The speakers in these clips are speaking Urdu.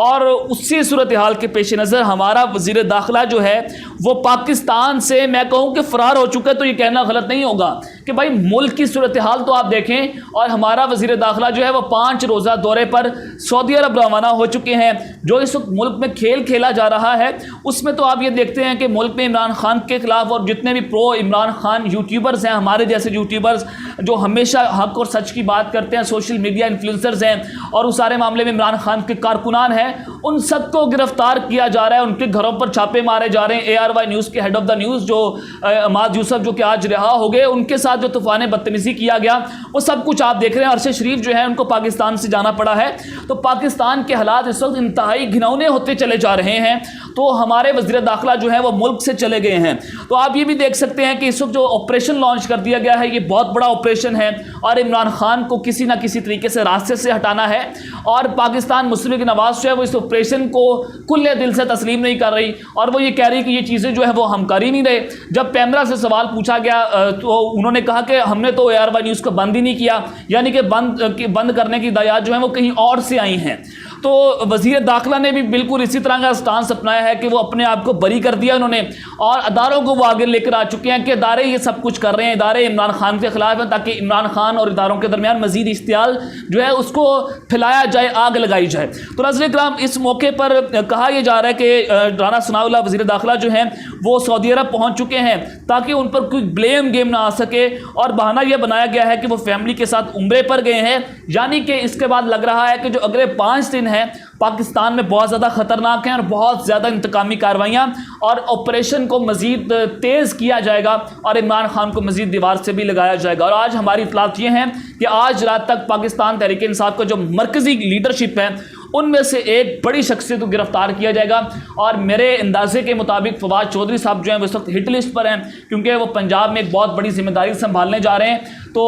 اور اسی صورتحال کے پیش نظر ہمارا وزیر داخلہ جو ہے وہ پاکستان سے میں کہوں کہ فرار ہو چکا ہے، تو یہ کہنا غلط نہیں ہوگا کہ بھائی ملک کی صورتحال تو آپ دیکھیں، اور ہمارا وزیر داخلہ جو ہے وہ 5 روزہ دورے پر سعودی عرب روانہ ہو چکے ہیں۔ جو اس وقت ملک میں کھیل کھیلا جا رہا ہے اس میں تو آپ یہ دیکھتے ہیں کہ ملک میں عمران خان کے خلاف اور جتنے بھی پرو عمران خان یوٹیوبرز ہیں، ہمارے جیسے یوٹیوبرز جو ہمیشہ حق اور سچ کی بات کرتے ہیں، سوشل میڈیا انفلوئنسرز ہیں، اور اس سارے معاملے میں عمران خان کے کارکنان ہیں، ان سب کو گرفتار کیا جا رہا ہے، ان کے گھروں پر چھاپے مارے جا رہے ہیں۔ ARY نیوز کے ہیڈ آف دا نیوز جو عماد یوسف جو کہ آج رہا ہو گئے، ان کے ساتھ جو طوفان بدتمیزی کیا گیا وہ سب کچھ آپ دیکھ رہے ہیں۔ ارشد شریف جو ہے ان کو پاکستان سے جانا پڑا ہے، تو پاکستان کے حالات اس وقت انتہائی گھنونے ہوتے چلے جا رہے ہیں، تو ہمارے وزیر داخلہ جو ہے وہ ملک سے چلے گئے ہیں۔ تو آپ یہ بھی دیکھ سکتے ہیں کہ اس وقت جو آپریشن لانچ کر دیا گیا ہے یہ بہت بڑا آپریشن ہے، اور عمران خان کو کسی نہ کسی طریقے سے راستے سے ہٹانا ہے، اور پاکستان مسلم لیگ نواز جو ہے وہ اس آپریشن کو کھلے دل سے تسلیم نہیں کر رہی، اور وہ یہ کہہ رہی کہ یہ چیزیں جو ہے وہ ہم کر ہی نہیں رہے۔ جب پیمرا سے سوال پوچھا گیا تو انہوں نے کہا کہ ہم نے تو ARY نیوز کو بند ہی نہیں کیا، یعنی کہ بند کرنے کی ہدایات جو ہیں وہ کہیں اور سے آئی ہیں۔ تو وزیر داخلہ نے بھی بالکل اسی طرح کا سٹانس اپنایا ہے کہ وہ اپنے آپ کو بری کر دیا انہوں نے، اور اداروں کو وہ آگے لے کر آ چکے ہیں کہ ادارے یہ سب کچھ کر رہے ہیں، ادارے عمران خان کے خلاف ہیں، تاکہ عمران خان اور اداروں کے درمیان مزید اشتعال جو ہے اس کو پھیلایا جائے، آگ لگائی جائے۔ تو ناظرین کرام، اس موقع پر کہا یہ جا رہا ہے کہ رانا ثناء اللہ وزیر داخلہ جو ہیں وہ سعودی عرب پہنچ چکے ہیں تاکہ ان پر کوئی بلیم گیم نہ آ سکے، اور بہانہ یہ بنایا گیا ہے کہ وہ فیملی کے ساتھ عمرے پر گئے ہیں، یعنی کہ اس کے بعد لگ رہا ہے کہ جو اگلے 5 دن ہیں پاکستان میں بہت زیادہ خطرناک ہیں، اور بہت زیادہ انتقامی کارروائیاں اور آپریشن کو مزید تیز کیا جائے گا، اور عمران خان کو مزید دیوار سے بھی لگایا جائے گا۔ اور آج ہماری اطلاعات یہ ہیں کہ آج رات تک پاکستان تحریک انصاف کا جو مرکزی لیڈرشپ ہے ان میں سے ایک بڑی شخصیت کو گرفتار کیا جائے گا، اور میرے اندازے کے مطابق فواد چودھری صاحب جو ہیں وہ اس وقت ہٹ لسٹ پر ہیں، کیونکہ وہ پنجاب میں ایک بہت بڑی ذمہ داری سنبھالنے جا رہے ہیں، تو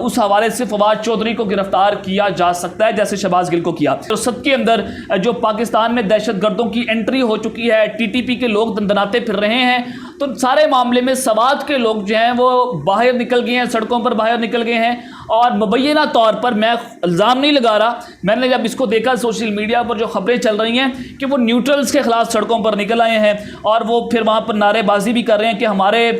اس حوالے سے فواد چودھری کو گرفتار کیا جا سکتا ہے جیسے شہباز گل کو کیا۔ تو سب کے اندر جو پاکستان میں دہشت گردوں کی انٹری ہو چکی ہے، TTP کے لوگ دندناتے پھر رہے ہیں، تو سارے معاملے میں سوات کے لوگ جو ہیں وہ باہر نکل گئے ہیں، سڑکوں پر باہر نکل گئے ہیں، اور مبینہ طور پر میں الزام نہیں لگا رہا، میں نے جب اس کو دیکھا سوشل میڈیا پر جو خبریں چل رہی ہیں کہ وہ نیوٹرلز کے خلاف سڑکوں پر نکل آئے ہیں، اور وہ پھر وہاں پر نعرے بازی بھی کر رہے ہیں کہ ہمارے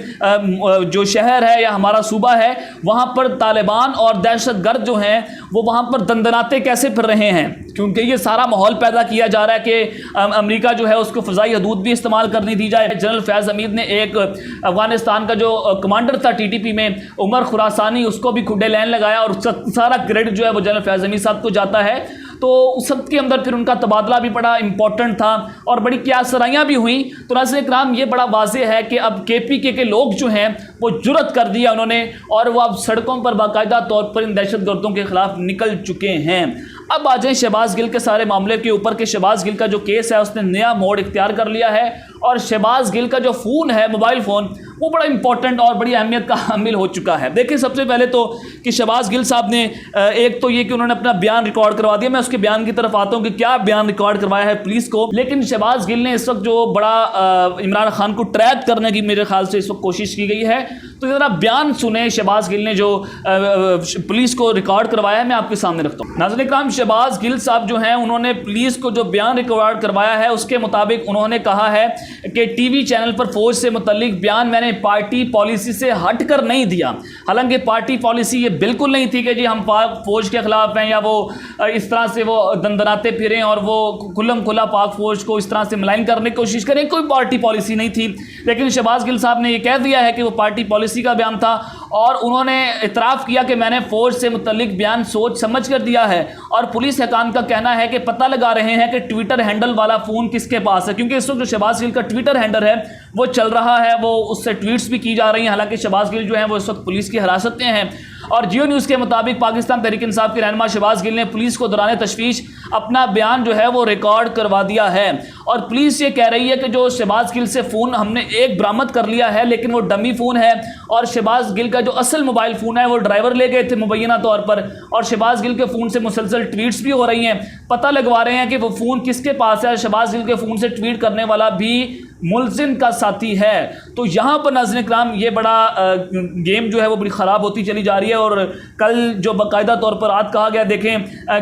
جو شہر ہے یا ہمارا صوبہ ہے وہاں پر طالبان اور دہشت گرد جو ہیں وہ وہاں پر دندناتے کیسے پھر رہے ہیں، کیونکہ یہ سارا ماحول پیدا کیا جا رہا ہے کہ امریکہ جو ہے اس کو فضائی حدود بھی استعمال کرنے دی جائے۔ جنرل فیض حمید نے ایک افغانستان کا جو کمانڈر تھا TTP میں عمر خراسانی، اس کو بھی کھڈے لین لگایا، اور سارا کریڈٹ جو ہے وہ جنرل فیض حمید صاحب کو جاتا ہے۔ تو سب کے اندر پھر ان کا تبادلہ بھی بڑا امپورٹنٹ تھا، اور بڑی کیاسرائیاں بھی ہوئیں۔ تو ناظرین کرام، یہ بڑا واضح ہے کہ اب KPK کے لوگ جو ہیں وہ جرأت کر دیا انہوں نے، اور وہ اب سڑکوں پر باقاعدہ طور پر ان دہشت گردوں کے خلاف نکل چکے ہیں۔ اب آ جائیں شہباز گل کے سارے معاملے کے اوپر کہ شہباز گل کا جو کیس ہے اس نے نیا موڑ اختیار کر لیا ہے، اور شہباز گل کا جو فون ہے، موبائل فون، وہ بڑا امپورٹنٹ اور بڑی اہمیت کا حامل ہو چکا ہے۔ دیکھیں سب سے پہلے تو کہ شہباز گل صاحب نے ایک تو یہ کہ انہوں نے اپنا بیان ریکارڈ کروا دیا، میں اس کے بیان کی طرف آتا ہوں کہ کیا بیان ریکارڈ کروایا ہے پولیس کو، لیکن شہباز گل نے اس وقت جو بڑا عمران خان کو ٹریپ کرنے کی میرے خیال سے اس وقت کوشش کی گئی ہے، تو ذرا بیان سنیں شہباز گل نے جو پولیس کو ریکارڈ کروایا ہے، میں آپ کے سامنے رکھتا ہوں۔ ناظرین کرام، شہباز گل صاحب جو ہیں انہوں نے پولیس کو جو بیان ریکارڈ کروایا ہے اس کے مطابق انہوں نے کہا ہے کہ TV چینل پر فوج سے متعلق بیان میں نے پارٹی پالیسی سے ہٹ کر نہیں دیا، حالانکہ پارٹی پالیسی یہ بالکل نہیں تھی کہ جی ہم پاک فوج کے خلاف ہیں، یا وہ اس طرح سے وہ دندناتے پھریں اور وہ کھلم کھلا پاک فوج کو اس طرح سے ملائن کرنے کی کوشش کریں، کوئی پارٹی پالیسی نہیں تھی۔ لیکن شہباز گل صاحب نے یہ کہہ دیا ہے کہ وہ پارٹی پالیسی کا بیان تھا، اور انہوں نے اعتراف کیا کہ میں نے فوج سے متعلق بیان سوچ سمجھ کر دیا ہے، اور پولیس حکام کا کہنا ہے کہ پتہ لگا رہے ہیں کہ ٹویٹر ہینڈل والا فون کس کے پاس ہے، کیونکہ اس وقت جو شہباز گل کا ٹویٹر ہینڈل ہے وہ چل رہا ہے، وہ اس سے ٹویٹس بھی کی جا رہی ہیں، حالانکہ شہباز گل جو ہیں وہ اس وقت پولیس کی حراست میں ہیں۔ اور جیو نیوز کے مطابق پاکستان تحریک انصاف کے رہنما شہباز گل نے پولیس کو دوران تشویش اپنا بیان جو ہے وہ ریکارڈ کروا دیا ہے، اور پولیس یہ کہہ رہی ہے کہ جو شہباز گل سے فون ہم نے ایک برآمد کر لیا ہے، لیکن وہ ڈمی فون ہے، اور شہباز گل کا جو اصل موبائل فون ہے وہ ڈرائیور لے گئے تھے مبینہ طور پر، اور شہباز گل کے فون سے مسلسل ٹویٹس بھی ہو رہی ہیں، پتہ لگوا رہے ہیں کہ وہ فون کس کے پاس ہے۔ شہباز گل کے فون سے ٹویٹ کرنے والا بھی ملزم کا ساتھی ہے۔ تو یہاں پر ناظرین کرام یہ بڑا گیم جو ہے وہ بڑی خراب ہوتی چلی جا رہی ہے. اور کل جو باقاعدہ طور پر آج کہا گیا دیکھیں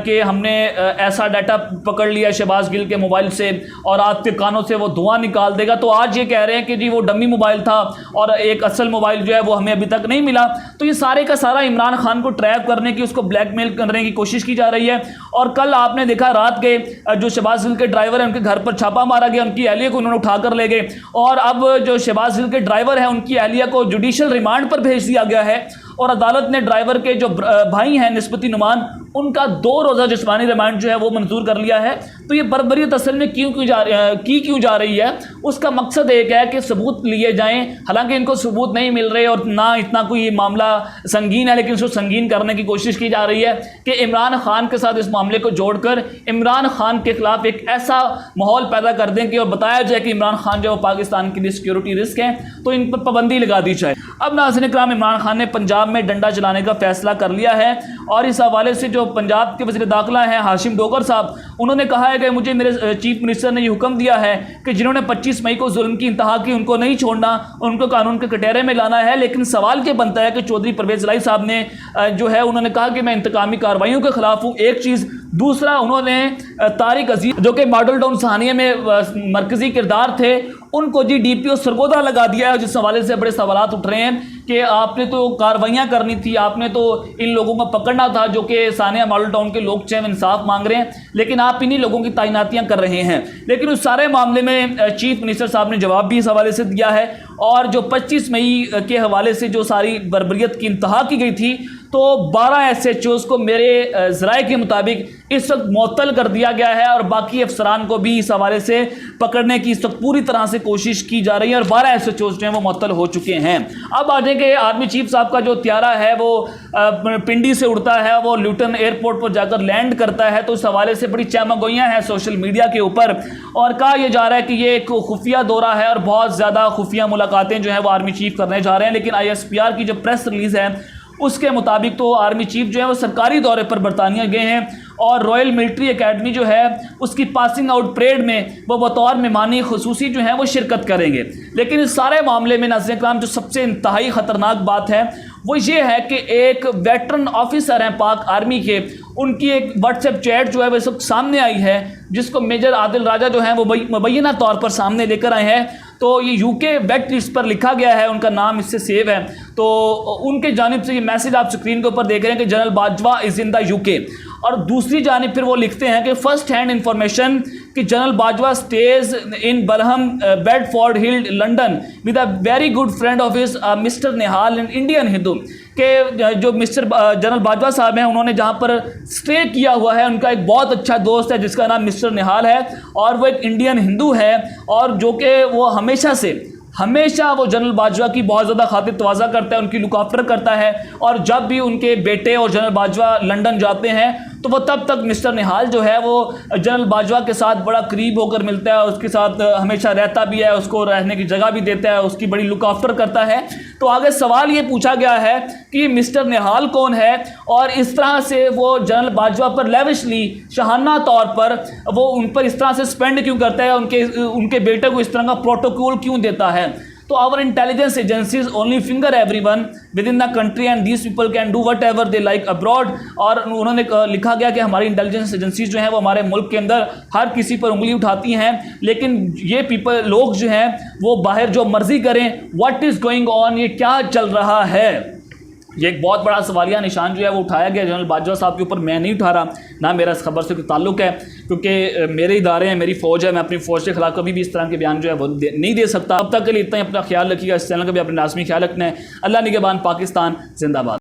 کہ ہم نے ایسا ڈیٹا پکڑ لیا شہباز گل کے موبائل سے اور آپ کے کانوں سے وہ دھواں نکال دے گا, تو آج یہ کہہ رہے ہیں کہ جی وہ ڈمی موبائل تھا اور ایک اصل موبائل جو ہے وہ ہمیں ابھی تک نہیں ملا. تو یہ سارے کا سارا عمران خان کو ٹریپ کرنے کی, اس کو بلیک میل کرنے کی کوشش کی جا رہی ہے. اور کل آپ نے دیکھا رات کے جو شہباز گل کے ڈرائیور ہیں ان کے گھر پر چھاپا مارا گیا, ان کی اہلیہ کو انہوں نے اٹھا کر لے گئے, اور اب جو شہباز گل کے ڈرائیور ہیں ان کی اہلیہ کو جوڈیشل ریمانڈ پر بھیج دیا گیا ہے. اور عدالت نے ڈرائیور کے جو بھائی ہیں نسبتی نعمان, ان کا 2 روزہ جسمانی ریمانڈ جو ہے وہ منظور کر لیا ہے. تو یہ بربریت اصل میں کیوں جا رہی ہے, اس کا مقصد ایک ہے کہ ثبوت لیے جائیں. حالانکہ ان کو ثبوت نہیں مل رہے اور نہ اتنا کوئی معاملہ سنگین ہے, لیکن اس کو سنگین کرنے کی کوشش کی جا رہی ہے کہ عمران خان کے ساتھ اس معاملے کو جوڑ کر عمران خان کے خلاف ایک ایسا ماحول پیدا کر دیں کہ اور بتایا جائے کہ عمران خان جو پاکستان کے لیے سیکیورٹی رسک ہیں, تو ان پر پابندی لگا دی جائے. اب ناظرین کرام عمران خان نے پنجاب میں ڈنڈا چلانے کا فیصلہ کر لیا ہے, اور اس حوالے سے جو پنجاب کے وزیر داخلہ ہیں ہاشم ڈوگر صاحب, انہوں نے کہا ہے کہ مجھے میرے چیف منسٹر نے یہ حکم دیا ہے کہ جنہوں نے 25 مئی کو ظلم کی انتہا کی ان کو نہیں چھوڑنا, ان کو قانون کے کٹہرے میں لانا ہے. لیکن سوال یہ بنتا ہے کہ چودھری پرویز الہی صاحب نے جو ہے انہوں نے کہا کہ میں انتقامی کارروائیوں کے خلاف ہوں, ایک چیز. دوسرا انہوں نے طارق عزیز جو کہ ماڈل ٹاؤن سہانیہ میں مرکزی کردار تھے, ان کو ڈی پی او سرگودا لگا دیا ہے, جس حوالے سے بڑے سوالات اٹھ رہے ہیں کہ آپ نے تو کارروائیاں کرنی تھی, آپ نے تو ان لوگوں کو پکڑنا تھا جو کہ سانیہ ماڈل ٹاؤن کے لوگ چین انصاف مانگ رہے ہیں, لیکن آپ انہی لوگوں کی تعیناتیاں کر رہے ہیں. لیکن اس سارے معاملے میں چیف منسٹر صاحب نے جواب بھی اس حوالے سے دیا ہے, اور جو 25 مئی کے حوالے سے جو ساری بربریت کی انتہا کی گئی تھی, تو 12 ایس ایچ اوز کو میرے ذرائع کے مطابق اس وقت معطل کر دیا گیا ہے, اور باقی افسران کو بھی اس حوالے سے پکڑنے کی اس وقت پوری طرح سے کوشش کی جا رہی ہے, اور 12 ایس ایچ اوز جو ہیں وہ معطل ہو چکے ہیں. اب آج کہ آرمی چیف صاحب کا جو طیارہ ہے وہ پنڈی سے اڑتا ہے, وہ لیوٹن ایئرپورٹ پر جا کر لینڈ کرتا ہے, تو اس حوالے سے بڑی چہمگوئیاں ہیں سوشل میڈیا کے اوپر, اور کہا یہ جا رہا ہے کہ یہ ایک خفیہ دورہ ہے اور بہت زیادہ خفیہ ملاقاتیں جو ہیں وہ آرمی چیف کرنے جا رہے ہیں. لیکن ISPR کی جو پریس ریلیز ہے اس کے مطابق تو آرمی چیف جو ہے وہ سرکاری دورے پر برطانیہ گئے ہیں, اور رائل ملٹری اکیڈمی جو ہے اس کی پاسنگ آؤٹ پریڈ میں وہ بطور مہمانی خصوصی جو ہیں وہ شرکت کریں گے. لیکن اس سارے معاملے میں ناظرین کرام جو سب سے انتہائی خطرناک بات ہے وہ یہ ہے کہ ایک ویٹرن آفیسر ہیں پاک آرمی کے, ان کی ایک واٹس ایپ چیٹ جو ہے وہ اس وقت سامنے آئی ہے, جس کو میجر عادل راجہ جو ہیں وہ مبینہ طور پر سامنے لے کر آئے ہیں. تو یہ UK ویٹ لسٹ پر لکھا گیا ہے, ان کا نام اس سے سیو ہے. تو ان کے جانب سے یہ میسج آپ اسکرین کے اوپر دیکھ رہے ہیں کہ general Bajwa is in the UK, اور دوسری جانب پھر وہ لکھتے ہیں کہ فرسٹ ہینڈ انفارمیشن کہ general Bajwa stays in Barham Bedford Hill London with a very good friend of his mister Nihal an Indian Hindu, کہ جو مسٹر جنرل باجوہ صاحب ہیں انہوں نے جہاں پر اسٹے کیا ہوا ہے ان کا ایک بہت اچھا دوست ہے جس کا نام مسٹر نہال ہے, اور وہ ایک انڈین ہندو ہے, اور جو کہ وہ ہمیشہ وہ جنرل باجوہ کی بہت زیادہ خاطر تواضع کرتا ہے, ان کی لک آفٹر کرتا ہے, اور جب بھی ان کے بیٹے اور جنرل باجوہ لنڈن جاتے ہیں تو وہ تب تک مسٹر نہال جو ہے وہ جنرل باجوہ کے ساتھ بڑا قریب ہو کر ملتا ہے, اس کے ساتھ ہمیشہ رہتا بھی ہے, اس کو رہنے کی جگہ بھی دیتا ہے, اس کی بڑی لک آفٹر کرتا ہے. تو آگے سوال یہ پوچھا گیا ہے کہ مسٹر نہال کون ہے, اور اس طرح سے وہ جنرل باجوہ پر لیوشلی شاہانہ طور پر وہ ان پر اس طرح سے سپینڈ کیوں کرتا ہے, ان کے بیٹے کو اس طرح کا پروٹوکول کیوں دیتا ہے. تو our intelligence agencies only finger everyone within the country and these people can do whatever they like abroad. اور انہوں نے لکھا گیا کہ ہماری انٹیلیجنس ایجنسیز جو ہیں وہ ہمارے ملک کے اندر ہر کسی پر انگلی اٹھاتی ہیں, لیکن یہ لوگ جو ہیں وہ باہر جو مرضی کریں. what is going on, یہ کیا چل رہا ہے, یہ ایک بہت بڑا سوالیہ نشان جو ہے وہ اٹھایا گیا جنرل باجوہ صاحب کے اوپر. میں نہیں اٹھا رہا, نہ میرا اس خبر سے کوئی تعلق ہے, کیونکہ میرے ادارے ہیں, میری فوج ہے, میں اپنی فوج کے خلاف کبھی بھی اس طرح کے بیان جو ہے وہ نہیں دے سکتا. اب تک کے لیے اتنا ہی, اپنا خیال رکھیے گا, اس چینل کا بھی اپنے لازمی خیال رکھنا ہے. اللہ نگہبان, پاکستان زندہ باد.